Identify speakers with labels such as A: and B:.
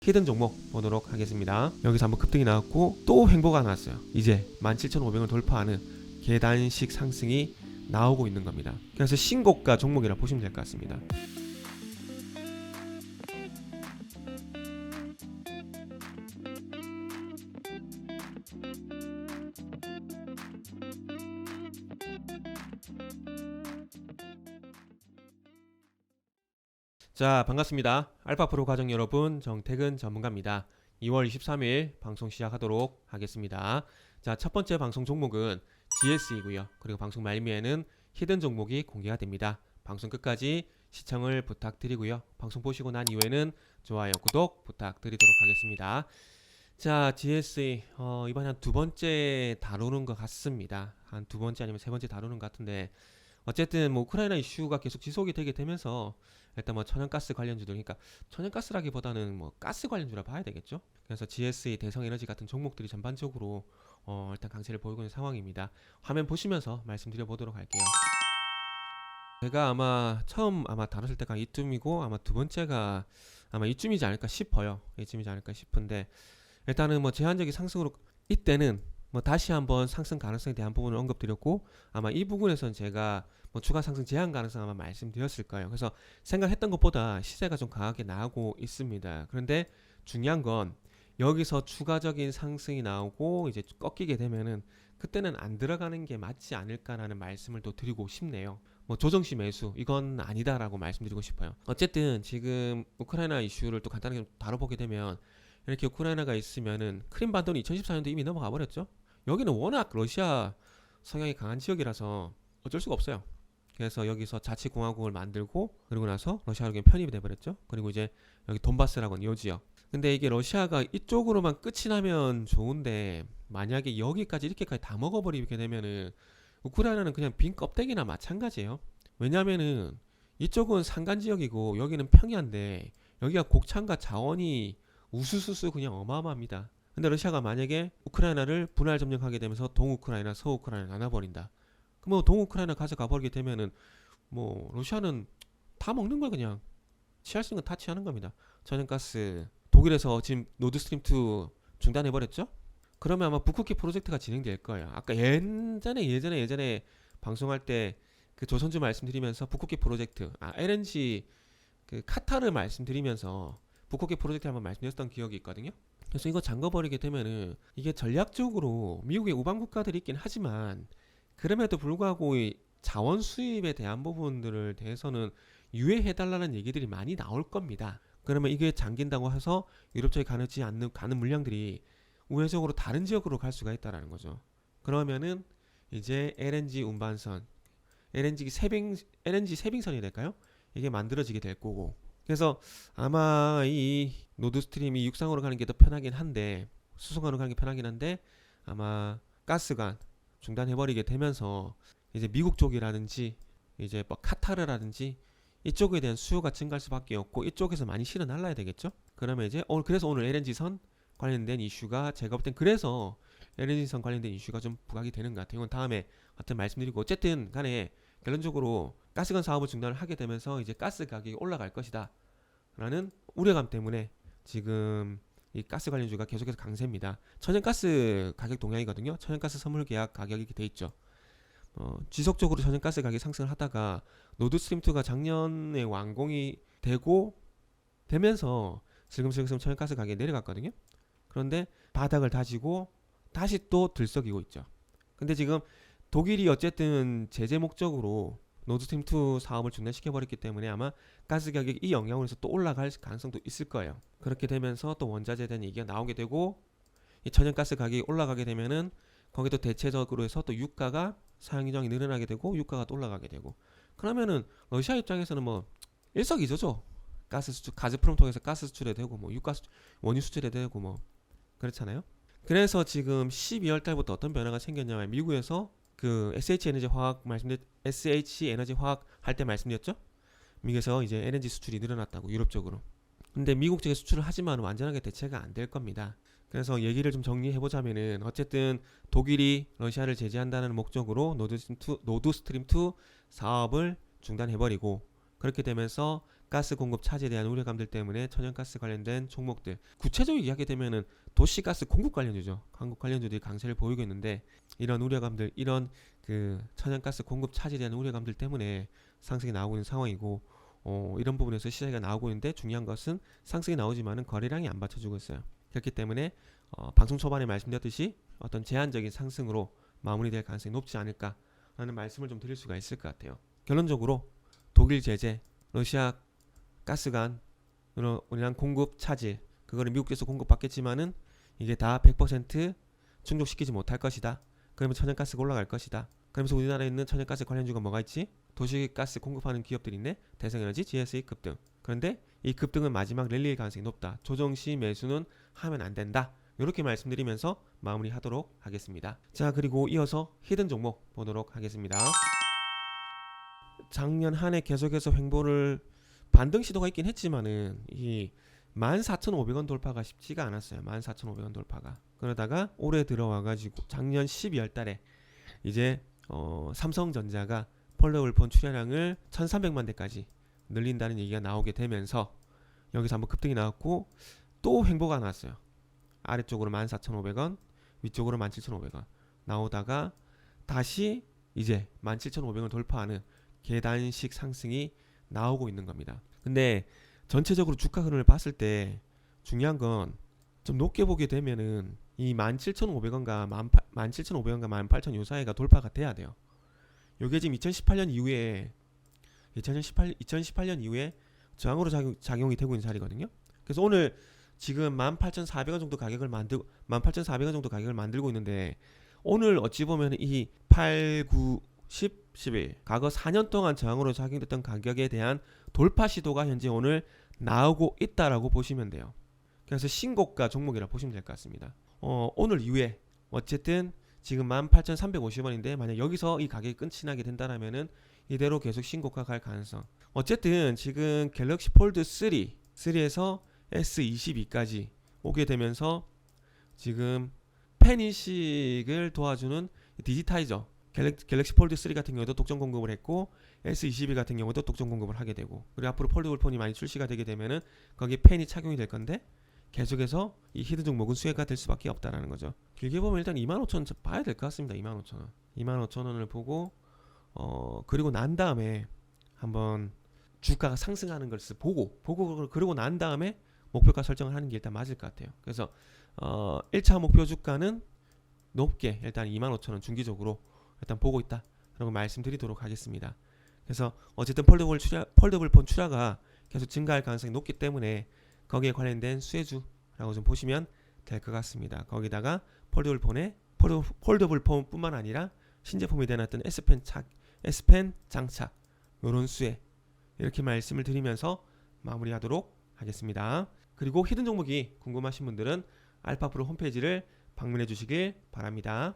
A: 히든 종목 보도록 하겠습니다. 여기서 한번 급등이 나왔고 또 횡보가 나왔어요. 이제 17,500을 돌파하는 계단식 상승이 나오고 있는 겁니다. 그래서 신고가 종목이라 보시면 될 것 같습니다. 자, 반갑습니다. 알파프로 과정 여러분, 정태근 전문가입니다. 2월 23일 방송 시작하도록 하겠습니다. 자, 첫 번째 방송 종목은 GS이고요. 그리고 방송 말미에는 히든 종목이 공개가 됩니다. 방송 끝까지 시청을 부탁드리고요. 방송 보시고 난 이후에는 좋아요, 구독 부탁드리도록 하겠습니다. 자, GS 이번에 한 두 번째 다루는 것 같습니다. 한 두 번째 아니면 세 번째 다루는 것 같은데, 어쨌든 뭐 우크라이나 이슈가 계속 지속이 되게 되면서 일단 뭐 천연가스 관련주들, 그러니까 천연가스라기보다는 뭐 가스 관련주라 봐야 되겠죠. 그래서 GSE, 대성에너지 같은 종목들이 전반적으로 일단 강세를 보이고 있는 상황입니다. 화면 보시면서 말씀드려 보도록 할게요. 제가 아마 처음 다뤘을 때가 이쯤이고, 아마 두 번째가 아마 이쯤이지 않을까 싶어요. 이쯤이지 않을까 싶은데, 일단은 뭐 제한적인 상승으로 이때는 뭐 다시 한번 상승 가능성에 대한 부분을 언급드렸고, 아마 이 부분에서는 제가 뭐 추가 상승 제한 가능성 아마 말씀드렸을 거예요. 그래서 생각했던 것보다 시세가 좀 강하게 나오고 있습니다. 그런데 중요한 건 여기서 추가적인 상승이 나오고 이제 꺾이게 되면은 그때는 안 들어가는 게 맞지 않을까라는 말씀을 또 드리고 싶네요. 뭐 조정시 매수 이건 아니다라고 말씀드리고 싶어요. 어쨌든 지금 우크라이나 이슈를 또 간단하게 좀 다뤄보게 되면, 이렇게 우크라이나가 있으면은 크림반도는 2014년도 이미 넘어가 버렸죠. 여기는 워낙 러시아 성향이 강한 지역이라서 어쩔 수가 없어요. 그래서 여기서 자치공화국을 만들고, 그리고 나서 러시아로 그냥 편입이 돼버렸죠. 그리고 이제 여기 돈바스라고 하는 이 지역. 근데 이게 러시아가 이쪽으로만 끝이 나면 좋은데, 만약에 여기까지 이렇게까지 다 먹어버리게 되면은 우크라이나는 그냥 빈 껍데기나 마찬가지예요. 왜냐면은 이쪽은 산간 지역이고 여기는 평야인데, 여기가 곡창과 자원이 우수수수 그냥 어마어마합니다. 근데 러시아가 만약에 우크라이나를 분할 점령하게 되면서 동우크라이나, 서우크라이나 나눠버린다. 그러면 동우크라이나 가져가 버리게 되면은 뭐 러시아는 다 먹는 걸 그냥 취할 수 있는 건 다 취하는 겁니다. 천연가스 독일에서 지금 노드스트림2 중단해버렸죠? 그러면 아마 북쿠키 프로젝트가 진행될 거예요. 아까 예전에 방송할 때 그 조선주 말씀드리면서 북쿠키 프로젝트, LNG 그 카타르 말씀드리면서 북쿠키 프로젝트 한번 말씀드렸던 기억이 있거든요. 그래서 이거 잠궈버리게 되면은 이게 전략적으로 미국의 우방 국가들이 있긴 하지만, 그럼에도 불구하고 이 자원 수입에 대한 부분들을 대해서는 유예해달라는 얘기들이 많이 나올 겁니다. 그러면 이게 잠긴다고 해서 유럽 쪽에 가는 물량들이 우회적으로 다른 지역으로 갈 수가 있다라는 거죠. 그러면은 이제 LNG 운반선, LNG 세빙선이 될까요? 이게 만들어지게 될 거고. 그래서 아마 이 노드스트림이 육상으로 가는 게 더 편하긴 한데, 수송으로 가는 게 편하긴 한데, 아마 가스관 중단해버리게 되면서 이제 미국 쪽이라든지 이제 뭐 카타르라든지 이쪽에 대한 수요가 증가할 수밖에 없고, 이쪽에서 많이 실어 날라야 되겠죠. 그러면 이제 그래서 오늘 LNG선 관련된 이슈가, 제가 볼 땐 그래서 LNG선 관련된 이슈가 좀 부각이 되는 것 같아요. 이건 다음에 하여튼 말씀드리고, 어쨌든 간에 결론적으로 가스관 사업을 중단을 하게 되면서 이제 가스 가격이 올라갈 것이다 라는 우려감 때문에 지금 이 가스 관련주가 계속해서 강세입니다. 천연가스 가격 동향이거든요. 천연가스 선물 계약 가격이 이렇게 돼 있죠. 지속적으로 천연가스 가격이 상승을 하다가 노드스트림2가 작년에 완공이 되면서 슬금슬금 천연가스 가격이 내려갔거든요. 그런데 바닥을 다지고 다시 또 들썩이고 있죠. 근데 지금 독일이 어쨌든 제재 목적으로 노드스트림2 사업을 중단시켜버렸기 때문에 아마 가스 가격이 이 영향으로 해서 또 올라갈 가능성도 있을 거예요. 그렇게 되면서 또 원자재에 대한 얘기가 나오게 되고, 이 천연가스 가격이 올라가게 되면은 거기도 대체적으로 해서 또 유가가 사용 인정이 늘어나게 되고, 유가가 또 올라가게 되고, 그러면은 러시아 입장에서는 뭐 일석이조죠. 가스 수출, 가즈프롬 통해서 가스 수출해도 되고, 뭐 원유 수출해도 되고, 뭐 그렇잖아요. 그래서 지금 12월 달부터 어떤 변화가 생겼냐면, 미국에서 그 SH 에너지 화학 할 때 말씀드렸죠? 미국에서 이제 에너지 수출이 늘어났다고, 유럽 쪽으로. 근데 미국 쪽에 수출을 하지만 완전하게 대체가 안 될 겁니다. 그래서 얘기를 좀 정리해보자면은, 어쨌든 독일이 러시아를 제재한다는 목적으로 노드스트림2 사업을 중단해버리고, 그렇게 되면서 가스 공급 차질에 대한 우려감들 때문에 천연가스 관련된 종목들, 구체적으로 이야기되면은 도시가스 공급 관련주죠. 한국 관련주들이 강세를 보이고 있는데, 이런 우려감들, 이런 그 천연가스 공급 차질에 대한 우려감들 때문에 상승이 나오고 있는 상황이고, 이런 부분에서 시장이 나오고 있는데, 중요한 것은 상승이 나오지만은 거래량이 안 받쳐주고 있어요. 그렇기 때문에 방송 초반에 말씀드렸듯이 어떤 제한적인 상승으로 마무리될 가능성이 높지 않을까라는 말씀을 좀 드릴 수가 있을 것 같아요. 결론적으로 독일 제재, 러시아 가스관으로 인한 공급 차질, 그거를 미국에서 공급받겠지만은 이게 다 100% 충족시키지 못할 것이다. 그러면 천연가스가 올라갈 것이다. 그러면서 우리나라에 있는 천연가스 관련주가 뭐가 있지? 도시가스 공급하는 기업들이 있네. 대성에너지, GSE 급등. 그런데 이 급등은 마지막 랠리일 가능성이 높다. 조정 시 매수는 하면 안 된다. 이렇게 말씀드리면서 마무리하도록 하겠습니다. 자, 그리고 이어서 히든 종목 보도록 하겠습니다. 작년 한 해 계속해서 횡보를 반등 시도가 있긴 했지만은 이 14,500원 돌파가 쉽지가 않았어요. 14,500원 돌파가. 그러다가 올해 들어와가지고 작년 12월 달에 이제 삼성전자가 폴더블폰 출하량을 1,300만 대까지 늘린다는 얘기가 나오게 되면서 여기서 한번 급등이 나왔고 또 횡보가 나왔어요. 아래쪽으로 14,500원, 위쪽으로 17,500원 나오다가 다시 이제 17,500원 돌파하는 계단식 상승이 나오고 있는 겁니다. 근데 전체적으로 주가 흐름을 봤을 때 중요한 건 좀 높게 보게 되면은 이 17,500원과 18,000 요 사이가 돌파가 돼야 돼요. 요게 지금 2018년 이후에 저항으로 작용이 되고 있는 자리거든요. 그래서 오늘 지금 18,400원 정도 가격을 만들고 18,400원 정도 가격을 만들고 있는데, 오늘 어찌 보면 이 8, 9, 10, 11 과거 4년 동안 저항으로 작용됐던 가격에 대한 돌파 시도가 현재 오늘 나오고 있다라고 보시면 돼요. 그래서 신고가 종목이라 보시면 될 것 같습니다. 오늘 이후에 어쨌든 지금 18,350원인데 만약 여기서 이 가격이 끊치나게 된다라면은 이대로 계속 신고가 갈 가능성. 어쨌든 지금 갤럭시 폴드 3에서 S22까지 오게 되면서 지금 펜 인식을 도와주는 디지타이저 갤럭시 폴드 3 같은 경우도 독점 공급을 했고, S22 같은 경우도 독점 공급을 하게 되고, 그리고 앞으로 폴더블 폰이 많이 출시가 되게 되면은 거기에 펜이 착용이 될 건데, 계속해서 이 히든 종목은 수혜가 될 수밖에 없다라는 거죠. 길게 보면 일단 25,000원 봐야 될 것 같습니다. 25,000원. 25,000원을 보고 그리고 난 다음에 한번 주가가 상승하는 것을 보고 그리고 난 다음에 목표가 설정을 하는 게 일단 맞을 것 같아요. 그래서 1차 목표 주가는 높게 일단 25,000원 중기적으로 일단 보고 있다 라고 말씀드리도록 하겠습니다. 그래서 어쨌든 폴더블 폰 출하가 계속 증가할 가능성이 높기 때문에 거기에 관련된 수혜주라고 좀 보시면 될 것 같습니다. 거기다가 폴더블 폰 뿐만 아니라 신제품이 되어놨던 S펜 장착 요런 수혜, 이렇게 말씀을 드리면서 마무리하도록 하겠습니다. 그리고 히든 종목이 궁금하신 분들은 알파프로 홈페이지를 방문해 주시길 바랍니다.